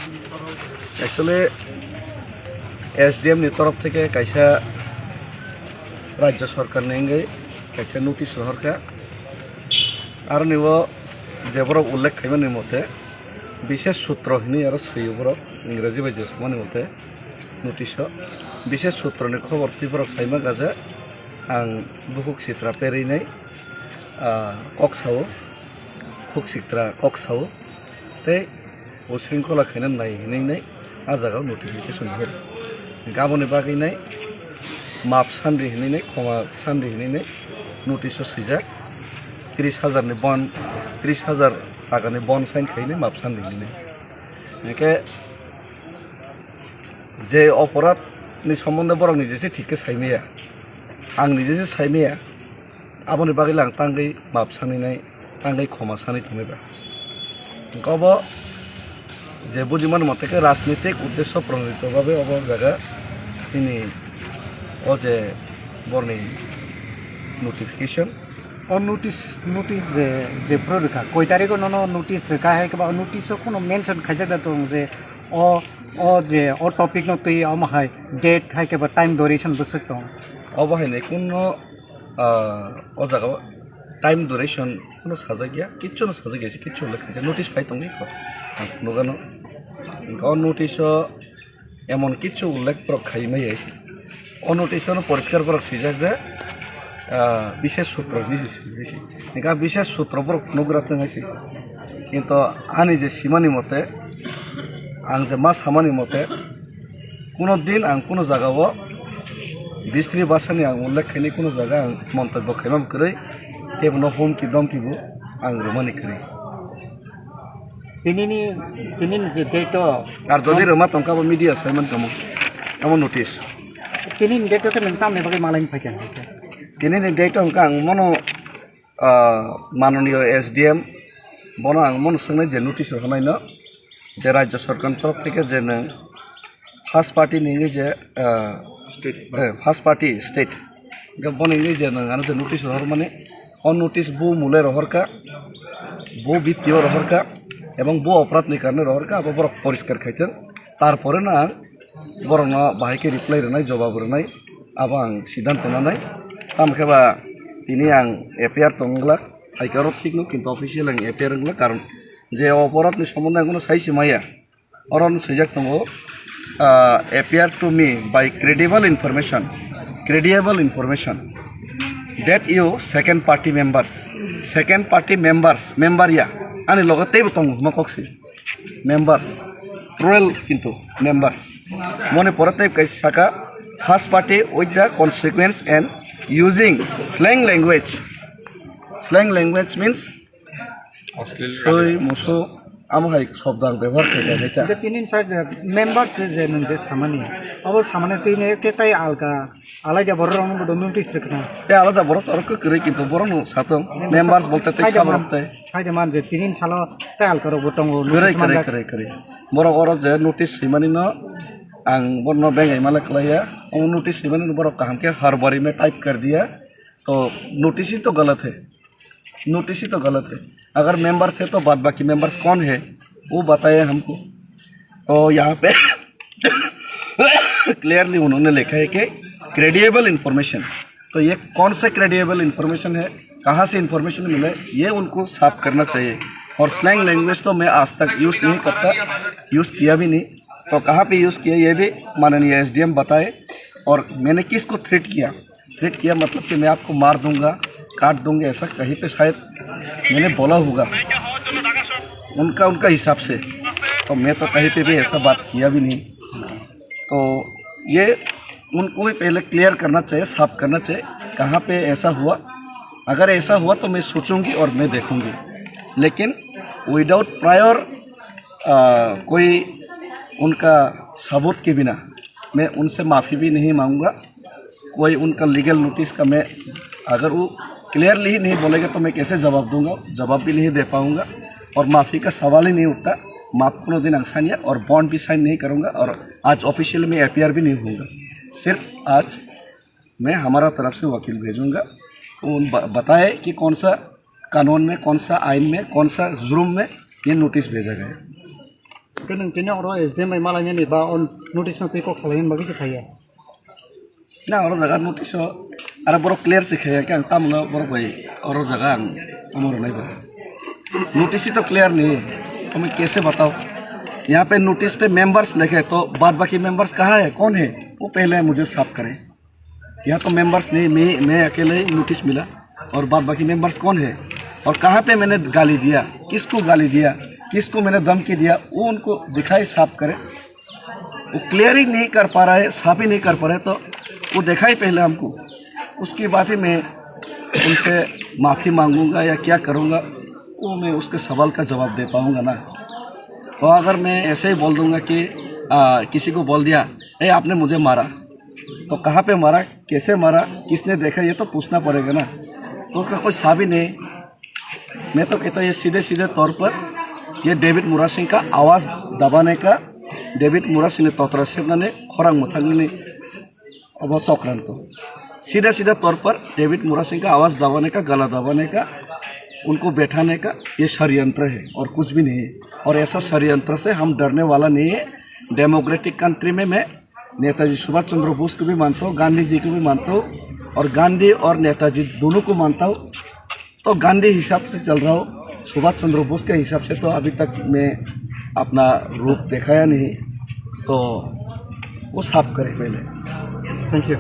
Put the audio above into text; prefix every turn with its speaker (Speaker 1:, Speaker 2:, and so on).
Speaker 1: Actually SDM नि तरफ থেকে কাইসা রাজ্য সরকার নেঙ্গে কাইসা নোটিশ হরকা আর নিব যেবর উল্লেখ খাইমানি মতে বিশেষ সূত্র হিনি আর সৈবর ইংরেজি বাই যেসমানি মতে নোটিশ বিশেষ সূত্রনি খবর ত্রিপুরা সাইমা গাজা आं बुहुक सित्रा पेरिनाय कक्साव खुक सित्रा कक्साव ते उशृंखला खैना नायहैनाय आ जागाव नटिफिकेशन होर गाबोनि बागैनाय माप सान्दी हैनाय खमा सान्दी हैनाय नटिस सैजा 30,000 नि बन 30,000 टाकानि बन साइन खैनाय माप सान्दी हैनाय एके जे अपराध नि सम्बन्ध बरं निजेसे ठीके साइमिया आं निजेसे साइमिया आबोनि बागै लां तांगै माप सानैनाय तांगै खमा सानै थमेबा गब जे बुझिमान मतेके राजनीतिक उद्देश्य प्रणोदितभावे अब जागा तिनि अजे बरनि नटिफिकेशन
Speaker 2: और नोटिस जे प्ररेखा कय तारिखो नो नोटिस रेखा है के नोटिस कोनो मेंशन खाइजा दं जे ओ जे ओ टॉपिक न तै अमहाय डेट है के टाइम ड्यूरेशन बसक दं
Speaker 1: अब बाहायनाय कुनो अजागाव टाइम ड्यूरेशन कुनो साजा गैया किच्छु साजा गैया किच्छु लेखायसे नोटिस फाइ दं इखो नुगानो ग नोटिस एमन किच्छु उल्लेख पर खाइमाय आइसे ओ नोटिसनो परिष्कार पर सिजा जे विशेष सूत्र बिसि निका विशेष सूत्र पर नुग्राथों आइसे किन्तु आनि जे सिमानि मते आं जे मा सामानि मते कुनो दिन आं कुनो जागाव बिस्ट्री भाषानि आं उल्लेख खाइनाय कुनो जागा आं मन्तब्य खाइमाम करै केबनो हमकि दमकिबो आं रोमानि करै
Speaker 2: तिनिनि जे डेट
Speaker 1: आर जदि रोमा तंकाबो मिडिया साइमन कमो एमन नोटिस
Speaker 2: तिनिनि डेट के नोंथांनि बागै मालायनि फायखान
Speaker 1: तिनिनि डेट अंका आं मनो माननीय एसडीएम बनो आं मनो सोंनाय जे नोटिस होनाय न जे राज्य सरकार तरफ থেকে जे नों फार्स्ट पार्टी नि जे फार्स्ट पार्टी स्टेट बनी जे नों जे नोटिस हर माने अन नोटिस बो मूल्य रहरका बो वित्तीय रहरका एवं बो अपराध नि कारणे रहरका अब बर परिष्कार खाइथों तारपरे ना बरं बाहायके रिप्लाय रनाय जवाब रनाय अब आं सिद्धांत लानाय तामखेबा तिनि आं एफआईआर तंगला हाइकोर्ट ठीक न किन्तु अफिसियेल आं एफआईआर रंगला कारण जे अपराध नि सम्बन्ध आं साइसि माया अरन सैजाक दङ appear to me by credible information that you second party members member ya ani logate botong makoksi members plural kintu members mone porate kai saka first party with the consequence and using slang language means soy muso आमहाय शब्द व्यवहार करता है
Speaker 2: तीन side members जे नंजे सामान्य अब सामान्य तीन के ताई आलका आलादा बरन बड नोटिस रखना
Speaker 1: ते आलादा बर तरक करे किंतु बरन सातम मेंबर्स बोलते ते सामरते
Speaker 2: साइड मान जे तीन साल ताई आलका बटंग
Speaker 1: करे बर और जे नोटिस सिमानि न आं बरन बेंगाय माला कलाया ओ नोटिस सिमानि बर काम के हर बारी में टाइप कर दिया तो नोटिस ही तो गलत है अगर मेंबर्स है तो बाद बाकी मेंबर्स कौन है वो बताए हमको तो यहाँ पे क्लियरली उन्होंने लिखा है कि क्रेडिएबल इन्फॉर्मेशन तो ये कौन सा क्रेडिएबल इन्फॉर्मेशन है कहाँ से इन्फॉर्मेशन मिले ये उनको साफ करना चाहिए और स्लैंग लैंग्वेज तो मैं आज तक यूज़ नहीं करता यूज़ किया भी नहीं तो कहाँ पे यूज़ किया ये भी माननीय एसडीएम बताए और मैंने किसको थ्रेट किया मतलब कि मैं आपको मार दूंगा काट दूंगा ऐसा कहीं पे शायद मैंने बोला होगा उनका हिसाब से तो मैं तो कहीं पे भी ऐसा बात किया भी नहीं तो ये उनको भी पहले क्लियर करना चाहिए साफ करना चाहिए कहाँ पे ऐसा हुआ अगर ऐसा हुआ तो मैं सोचूंगी और मैं देखूंगी लेकिन विदाउट प्रायर कोई उनका सबूत के बिना मैं उनसे माफ़ी भी नहीं मांगूंगा कोई उनका लीगल नोटिस का मैं अगर वो क्लियरली ही नहीं बोलेगा तो मैं कैसे जवाब दूंगा जवाब भी नहीं दे पाऊंगा और माफ़ी का सवाल ही नहीं उठता माफ को दिन अंसानिया और बॉन्ड भी साइन नहीं करूंगा और आज ऑफिशियल में एफआईआर भी नहीं होगा सिर्फ आज मैं हमारा तरफ से वकील भेजूंगा तो बताए कि कौन सा कानून में कौन सा आइन में कौन सा जुर्म में ये नोटिस भेजा गया।
Speaker 2: cái nâng tin nhau đó SDM mày malah này ba on notice nó tùy cọc selain bagi sih kaya
Speaker 1: Nah, orang jaga notis so, ada borok clear sih kayak yang tamu nggak borok bayi, orang jaga umur naik bayi. Noटिस तो clear नहीं है, हमें कैसे बताओ? यहाँ पे notice पे members लिखे तो बाद बाकी मेंबर्स कहाँ है, कौन है? वो पहले मुझे साफ करें। यहाँ तो मेंबर्स नहीं, मैं अकेले ही नोटिस मिला और बाद बाकी मेंबर्स कौन है और कहाँ पे मैंने गाली दिया, किसको गाली दिया, किसको मैंने धमकी दिया, वो उनको दिखाई साफ करें। वो क्लियर ही नहीं कर पा रहा है, साफ ही नहीं कर पा रहे तो वो देखा ही पहले हमको, उसकी बात ही मैं उनसे माफ़ी मांगूंगा या क्या करूँगा वो मैं उसके सवाल का जवाब दे पाऊँगा ना। तो अगर मैं ऐसे ही बोल दूँगा कि किसी को बोल दिया ए आपने मुझे मारा, तो कहाँ पे मारा, कैसे मारा, किसने देखा, ये तो पूछना पड़ेगा ना। तो उसका कोई साबित नहीं। मैं तो कहता हूँ ये सीधे सीधे तौर पर ये डेविड मुरा सिंह का आवाज़ दबाने का, डेविड मुरा सिंह ने तोतरा से ने खोरांग मुथंग ने अब सौक्रांत सीधे सीधे तौर पर डेविड मुरा सिंह का आवाज़ दबाने का, गला दबाने का, उनको बैठाने का ये षड्यंत्र है और कुछ भी नहीं है। और ऐसा षड्यंत्र से हम डरने वाला नहीं है। डेमोक्रेटिक कंट्री में मैं नेताजी सुभाष चंद्र बोस को भी मानता हूँ, गांधी जी को भी मानता हूँ और गांधी और नेताजी दोनों को मानता हूँ। तो गांधी हिसाब से चल रहा हूँ, सुभाष चंद्र बोस के हिसाब से तो अभी तक मैं अपना रूप दिखाया नहीं। तो वो साफ करें पहले।
Speaker 2: Thank you.